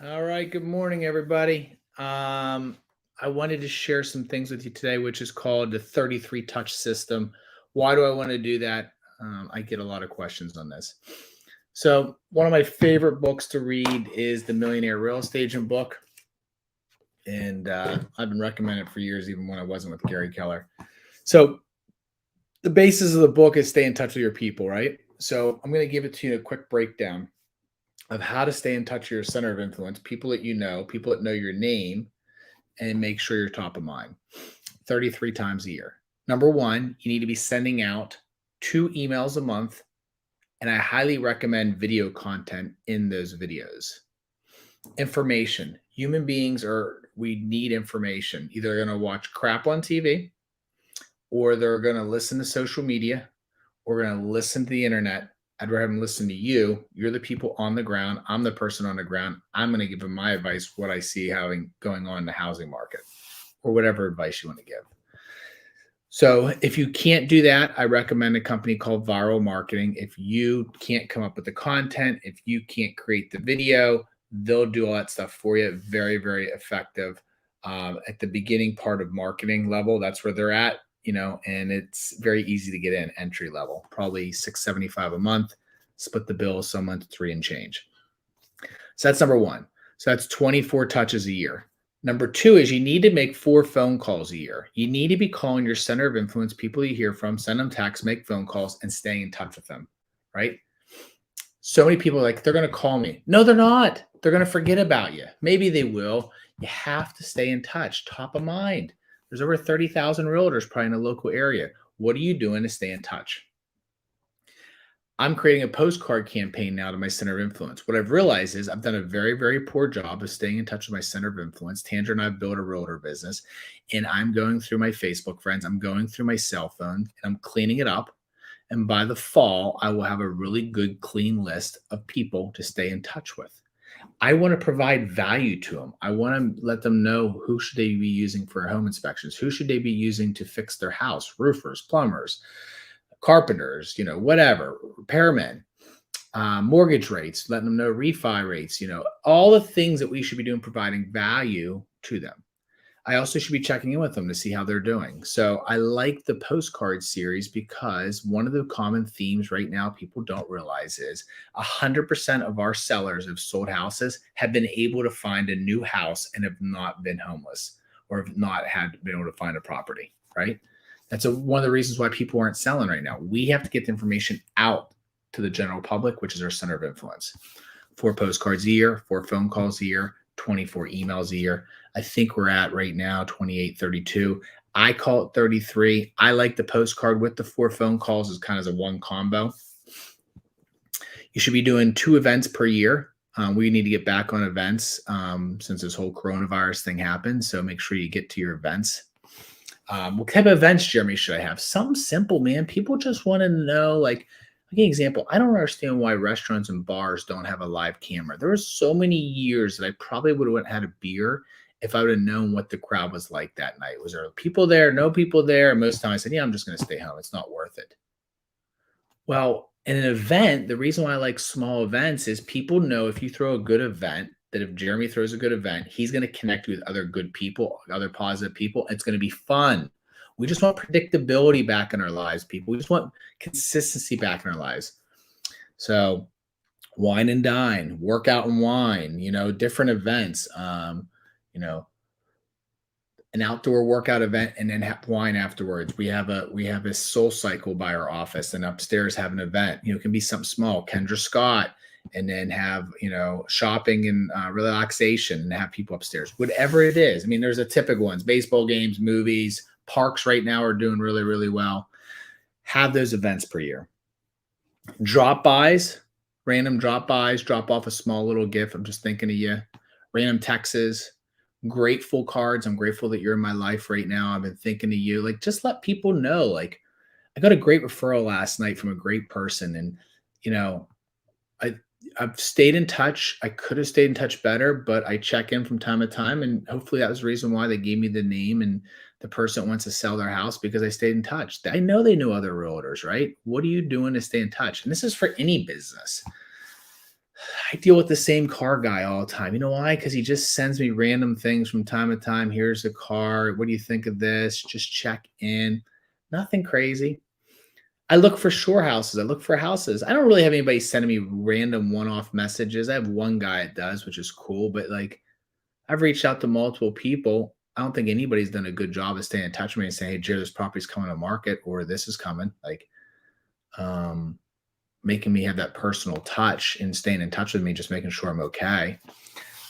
All right. Good morning, everybody. I wanted to share some things with you today, which is called the 33 touch system. Why do I want to do that? I get a lot of questions on this. So, one of my favorite books to read is the Millionaire Real Estate Agent book. And I've been recommending it for years, even when I wasn't with Gary Keller. So, the basis of the book is stay in touch with your people, right? So, I'm going to give it to you a quick breakdown of how to stay in touch with your center of influence, people that know your name, and make sure you're top of mind 33 times a year. Number one, you need to be sending out 2 emails a month, and I highly recommend video content in those videos. Information. Human beings we need information. Either they're going to watch crap on TV, or they're going to listen to social media, or going to listen to the internet. I'd rather have them listen to you. You're the people on the ground. I'm the person on the ground. I'm going to give them my advice, what I see going on in the housing market, or whatever advice you want to give. So if you can't do that, I recommend a company called Viral Marketing. If you can't come up with the content, if you can't create the video, they'll do all that stuff for you. Very, very effective. At the beginning part of marketing level, that's where they're at, and it's very easy to get in entry level, probably $675 a month, split the bill some months, 3 and change. So that's number one. So that's 24 touches a year. Number two is you need to make 4 phone calls a year. You need to be calling your center of influence, people you hear from, send them texts, make phone calls, and stay in touch with them, right? So many people are like, they're going to call me. No, they're not. They're going to forget about you. Maybe they will. You have to stay in touch, top of mind. There's over 30,000 realtors probably in the local area. What are you doing to stay in touch? I'm creating a postcard campaign now to my center of influence. What I've realized is I've done a very, very poor job of staying in touch with my center of influence. Tandra and I have built a realtor business, and I'm going through my Facebook friends. I'm going through my cell phone, and I'm cleaning it up. And by the fall, I will have a really good, clean list of people to stay in touch with. I want to provide value to them. I want to let them know who should they be using for home inspections, who should they be using to fix their house, roofers, plumbers, carpenters, whatever, repairmen, mortgage rates, letting them know refi rates, all the things that we should be doing, providing value to them. I also should be checking in with them to see how they're doing. So I like the postcard series because one of the common themes right now people don't realize is 100% of our sellers have sold houses have been able to find a new house and have not been homeless or have not been able to find a property, right? That's one of the reasons why people aren't selling right now. We have to get the information out to the general public, which is our center of influence. 4 postcards a year, 4 phone calls a year, 24 emails a year. I think we're at right now 28, 32. I call it 33. I like the postcard with the 4 phone calls as kind of a one combo. You should be doing 2 events per year. We need to get back on events since this whole coronavirus thing happened. So make sure you get to your events. What type of events, Jeremy, should I have? Something simple, man. People just want to know, like, I'll give you an example. I don't understand why restaurants and bars don't have a live camera. There were so many years that I probably would have had a beer if I would have known what the crowd was like that night. Was there people there? No people there? And most of the time I said, yeah, I'm just going to stay home. It's not worth it. Well, in an event, the reason why I like small events is people know if you throw a good event, that if Jeremy throws a good event, he's going to connect with other good people, other positive people. It's going to be fun. We just want predictability back in our lives, people. We just want consistency back in our lives. So wine and dine, workout and wine, different events, an outdoor workout event and then have wine afterwards. We have a Soul Cycle by our office, and upstairs have an event. It can be something small, Kendra Scott, and then have shopping and relaxation, and have people upstairs. Whatever it is. I mean, there's a typical ones: baseball games, movies, parks. Right now are doing really, really well. Have those events per year. Drop-bys, random drop-bys. Drop off a small little gift. I'm just thinking of you. Random texts. Grateful cards. I'm grateful that you're in my life right now. I've been thinking of you. Like, just let people know. Like, I got a great referral last night from a great person, and I've stayed in touch. I could have stayed in touch better, but I check in from time to time, and hopefully that was the reason why they gave me the name and the person that wants to sell their house, because I stayed in touch. I know they know other realtors, right? What are you doing to stay in touch? And this is for any business. I deal with the same car guy all the time. You know why? Because he just sends me random things from time to time. Here's a car. What do you think of this? Just check in. Nothing crazy. I look for shore houses. I look for houses. I don't really have anybody sending me random one-off messages. I have one guy that does, which is cool. But like, I've reached out to multiple people. I don't think anybody's done a good job of staying in touch with me and saying, "Hey, Jared, this property's coming to market," or "This is coming." Like, um, making me have that personal touch and staying in touch with me, just making sure I'm okay.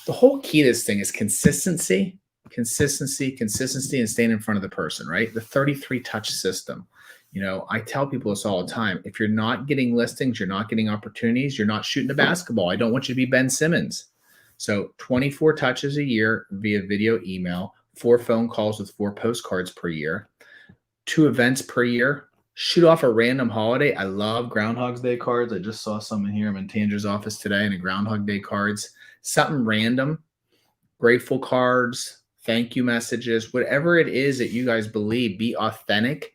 The whole key to this thing is consistency, consistency, consistency, and staying in front of the person, right? The 33 touch system. You know, I tell people this all the time. If you're not getting listings, you're not getting opportunities, you're not shooting a basketball. I don't want you to be Ben Simmons. So 24 touches a year via video, email, 4 phone calls with 4 postcards per year, 2 events per year. Shoot off a random holiday. I love Groundhog's Day cards. I just saw some in here. I'm in Tanger's office today and a Groundhog Day cards. Something random, grateful cards, thank you messages, whatever it is that you guys believe, be authentic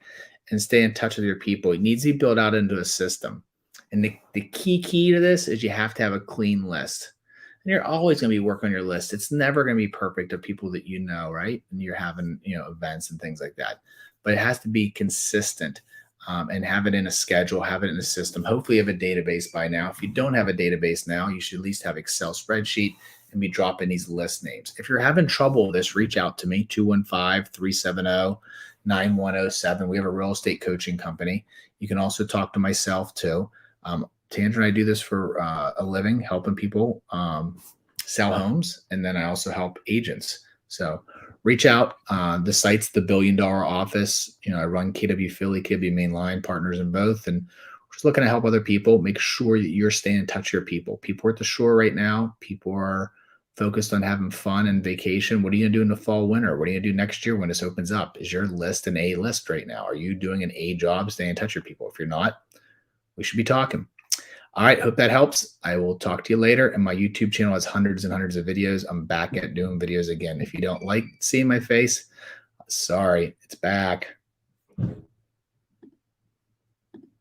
and stay in touch with your people. It needs to be built out into a system. And the key to this is you have to have a clean list. And you're always going to be working on your list. It's never going to be perfect of people that you know, right? And you're having, events and things like that. But it has to be consistent. And have it in a schedule, have it in a system. Hopefully you have a database by now. If you don't have a database now, you should at least have Excel spreadsheet and be dropping these list names. If you're having trouble with this, reach out to me, 215-370-9107. We have a real estate coaching company. You can also talk to myself too. Tanger and I do this for a living, helping people sell homes. And then I also help agents. So reach out. The site's the $1 Billion Office. I run KW Philly, KW Mainline, partners in both. And we're just looking to help other people. Make sure that you're staying in touch with your people. People are at the shore right now. People are focused on having fun and vacation. What are you going to do in the fall, winter? What are you going to do next year when this opens up? Is your list an A list right now? Are you doing an A job? Stay in touch with your people. If you're not, we should be talking. All right. Hope that helps. I will talk to you later. And my YouTube channel has hundreds and hundreds of videos. I'm back at doing videos again. If you don't like seeing my face, sorry, it's back.